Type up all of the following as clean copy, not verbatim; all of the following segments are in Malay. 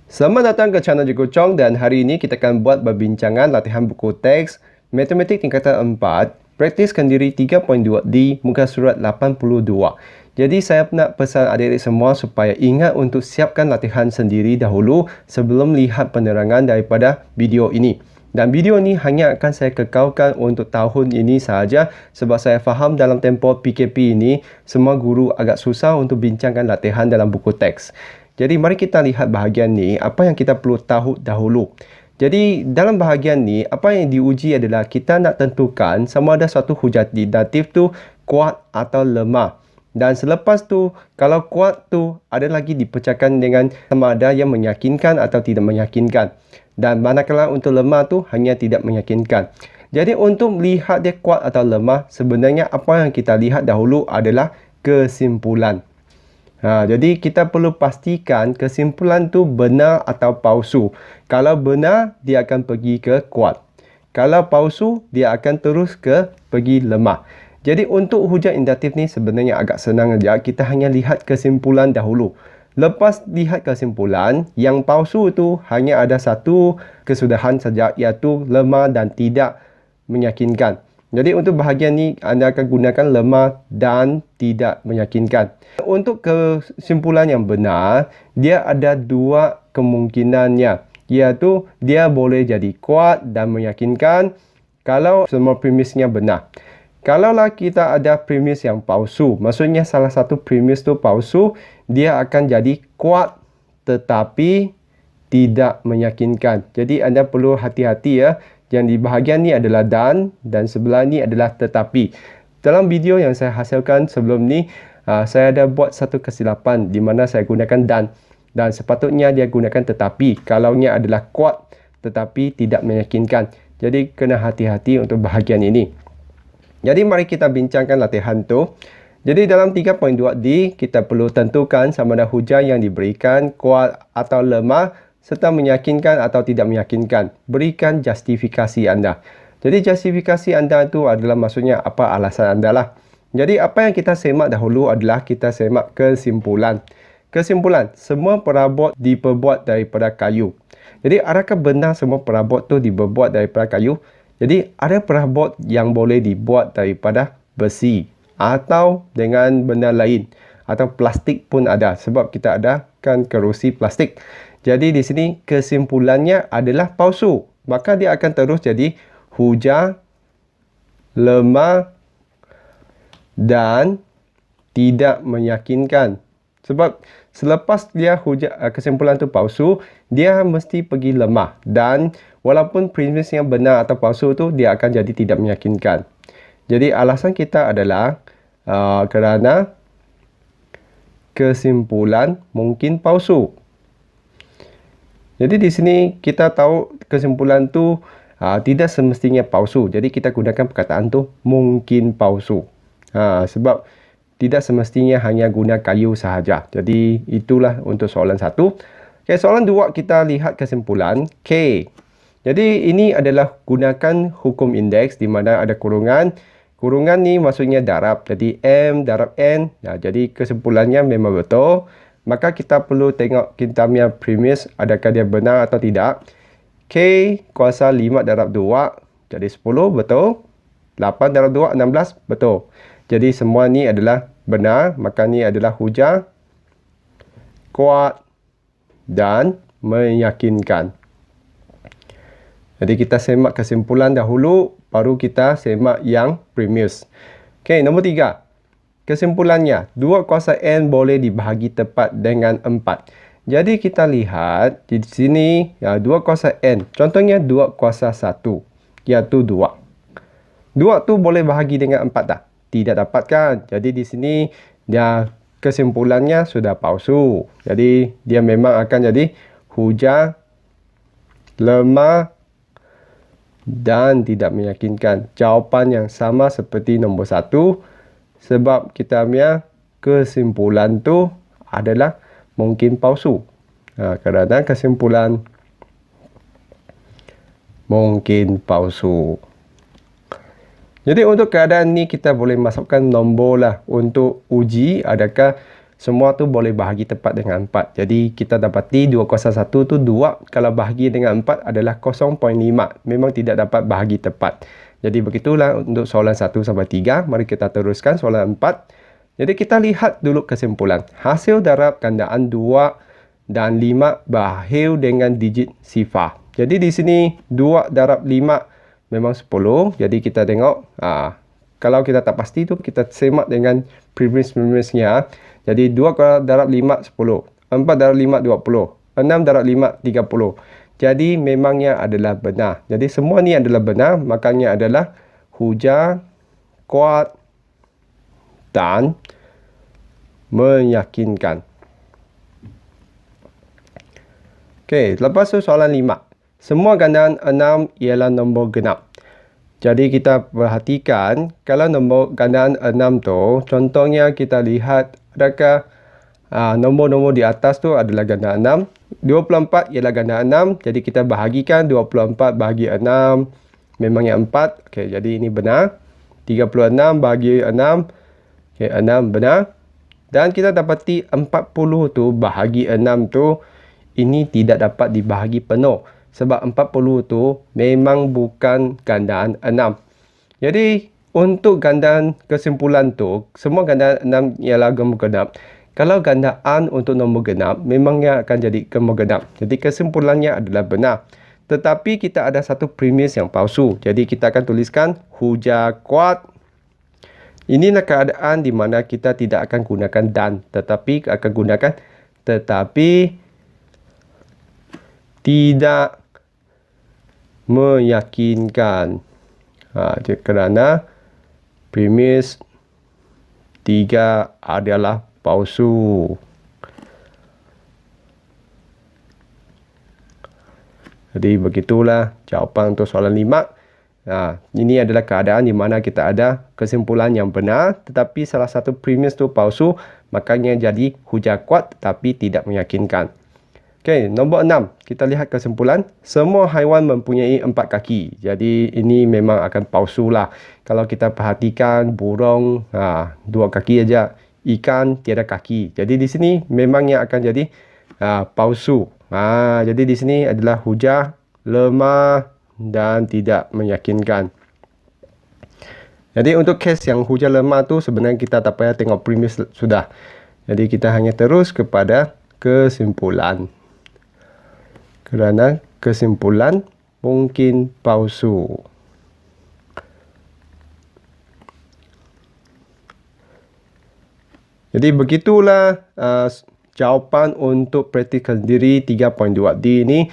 Selamat datang ke channel Cikgu Chong dan hari ini kita akan buat perbincangan latihan buku teks Matematik tingkatan 4 Praktis Kendiri 3.2D muka surat 82. Jadi saya nak pesan adik-adik semua supaya ingat untuk siapkan latihan sendiri dahulu sebelum lihat penerangan daripada video ini. Dan video ini hanya akan saya kekalkan untuk tahun ini sahaja sebab saya faham dalam tempoh PKP ini semua guru agak susah untuk bincangkan latihan dalam buku teks. Jadi mari kita lihat bahagian ni, apa yang kita perlu tahu dahulu. Jadi dalam bahagian ni, apa yang diuji adalah kita nak tentukan sama ada suatu hujati datif tu kuat atau lemah. Dan selepas tu, kalau kuat tu ada lagi dipecahkan dengan sama ada yang meyakinkan atau tidak meyakinkan. Dan manakala untuk lemah tu hanya tidak meyakinkan. Jadi untuk melihat dia kuat atau lemah, sebenarnya apa yang kita lihat dahulu adalah kesimpulan. Jadi kita perlu pastikan kesimpulan tu benar atau palsu. Kalau benar, dia akan pergi ke kuat. Kalau palsu, dia akan terus ke pergi lemah. Jadi untuk hujat induktif ni sebenarnya agak senang saja. Kita hanya lihat kesimpulan dahulu. Lepas lihat kesimpulan, yang palsu tu hanya ada satu kesudahan saja, iaitu lemah dan tidak meyakinkan. Jadi untuk bahagian ni anda akan gunakan lemah dan tidak meyakinkan. Untuk kesimpulan yang benar, dia ada dua kemungkinannya. Iaitu dia boleh jadi kuat dan meyakinkan kalau semua premisnya benar. Kalaulah kita ada premis yang palsu, maksudnya salah satu premis tu palsu, dia akan jadi kuat tetapi tidak meyakinkan. Jadi anda perlu hati-hati ya. Yang di bahagian ni adalah dan sebelah ni adalah tetapi. Dalam video yang saya hasilkan sebelum ni, saya ada buat satu kesilapan di mana saya gunakan dan sepatutnya dia gunakan tetapi. Kalaunya adalah kuat tetapi tidak meyakinkan. Jadi kena hati-hati untuk bahagian ini. Jadi mari kita bincangkan latihan tu. Jadi dalam 3.2D kita perlu tentukan sama ada hujah yang diberikan kuat atau lemah serta meyakinkan atau tidak meyakinkan. Berikan justifikasi anda. Jadi justifikasi anda itu adalah maksudnya apa alasan anda lah. Jadi apa yang kita semak dahulu adalah kita semak kesimpulan. Kesimpulan, semua perabot diperbuat daripada kayu. Jadi adakah benar semua perabot tu diperbuat daripada kayu? Jadi ada perabot yang boleh dibuat daripada besi atau dengan benda lain. Atau plastik pun ada sebab kita ada kan kerusi plastik. Jadi di sini kesimpulannya adalah palsu. Maka dia akan terus jadi hujah, lemah dan tidak meyakinkan. Sebab selepas dia kesimpulan tu palsu, dia mesti pergi lemah. Dan walaupun premisnya benar atau palsu tu, dia akan jadi tidak meyakinkan. Jadi alasan kita adalah kerana kesimpulan mungkin palsu. Jadi di sini kita tahu kesimpulan tu tidak semestinya palsu. Jadi kita gunakan perkataan tu mungkin palsu. Sebab tidak semestinya hanya guna kayu sahaja. Jadi itulah untuk soalan 1. Okay, soalan 2 kita lihat kesimpulan K. Jadi ini adalah gunakan hukum indeks di mana ada kurungan. Kurungan ni maksudnya darab. Jadi M darab N. Jadi kesimpulannya memang betul. Maka kita perlu tengok kita punya premis adakah dia benar atau tidak. K kuasa 5 darab 2 jadi 10, betul. 8 darab 2, 16, betul. Jadi semua ni adalah benar. Maka ni adalah hujah, kuat dan meyakinkan. Jadi kita semak kesimpulan dahulu, baru kita semak yang premis. Okey, nombor 3. Kesimpulannya, 2 kuasa N boleh dibahagi tepat dengan 4. Jadi kita lihat di sini 2 kuasa N. Contohnya 2 kuasa 1, iaitu 2. 2 tu boleh bahagi dengan 4 dah? Tidak dapat kan? Jadi di sini dia kesimpulannya sudah palsu. Jadi dia memang akan jadi hujah, lemah dan tidak meyakinkan. Jawapan yang sama seperti nombor 1. Sebab kita punya kesimpulan tu adalah mungkin palsu. Kerana kesimpulan mungkin palsu. Jadi untuk keadaan ni kita boleh masukkan nombor lah untuk uji adakah semua tu boleh bahagi tepat dengan 4. Jadi kita dapati 2 kuasa 1 tu 2 kalau bahagi dengan 4 adalah 0.5. Memang tidak dapat bahagi tepat. Jadi begitulah untuk soalan 1 sampai 3. Mari kita teruskan soalan 4. Jadi kita lihat dulu kesimpulan. Hasil darab gandaan 2 dan 5 bahil dengan digit sifar. Jadi di sini 2 darab 5 memang 10. Jadi kita tengok kalau kita tak pasti tu kita semak dengan previous-nya. Jadi 2 darab 5 10, 4 darab 5 20, 6 darab 5 30. Jadi memangnya adalah benar. Jadi semua ni adalah benar, makanya adalah hujah kuat dan meyakinkan. Okey, lepas tu soalan 5. Semua gandaan 6 ialah nombor genap. Jadi kita perhatikan kalau nombor gandaan 6 tu, contohnya kita lihat adakah nombor-nombor di atas tu adalah gandaan 6. 24 ialah gandaan 6. Jadi kita bahagikan 24 bahagi 6. Memangnya 4. Okey, jadi ini benar. 36 bahagi 6. Okey, 6 benar. Dan kita dapati 40 tu bahagi 6 tu ini tidak dapat dibahagi penuh. Sebab 40 tu memang bukan gandaan 6. Jadi untuk gandaan kesimpulan tu, semua gandaan 6 ialah nombor genap. Kalau gandaan untuk nombor genap, memangnya akan jadi nombor genap. Jadi kesimpulannya adalah benar. Tetapi kita ada satu premis yang palsu. Jadi kita akan tuliskan hujah kuat. Inilah keadaan di mana kita tidak akan gunakan dan. Tetapi akan gunakan tetapi tidak meyakinkan. Kerana premis 3 adalah palsu. Jadi begitulah jawapan untuk soalan 5. Ini adalah keadaan di mana kita ada kesimpulan yang benar tetapi salah satu premis tu palsu, makanya jadi hujah kuat tetapi tidak meyakinkan. Okey, nombor 6. Kita lihat kesimpulan. Semua haiwan mempunyai 4 kaki. Jadi ini memang akan palsu lah. Kalau kita perhatikan burung 2 kaki aja, ikan tiada kaki. Jadi di sini memangnya akan jadi palsu. Jadi di sini adalah hujah lemah dan tidak meyakinkan. Jadi untuk kes yang hujah lemah tu sebenarnya kita tak payah tengok premis sudah. Jadi kita hanya terus kepada kesimpulan. Kerana kesimpulan mungkin palsu. Jadi begitulah jawapan untuk praktikal diri 3.2D ini.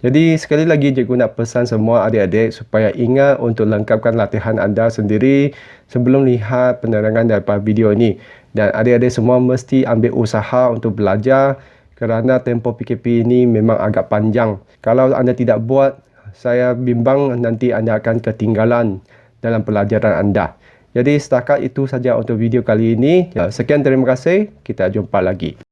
Jadi sekali lagi cikgu nak pesan semua adik-adik supaya ingat untuk lengkapkan latihan anda sendiri sebelum lihat penerangan daripada video ini. Dan adik-adik semua mesti ambil usaha untuk belajar kerana tempoh PKP ini memang agak panjang. Kalau anda tidak buat, saya bimbang nanti anda akan ketinggalan dalam pelajaran anda. Jadi setakat itu saja untuk video kali ini. Sekian, terima kasih. Kita jumpa lagi.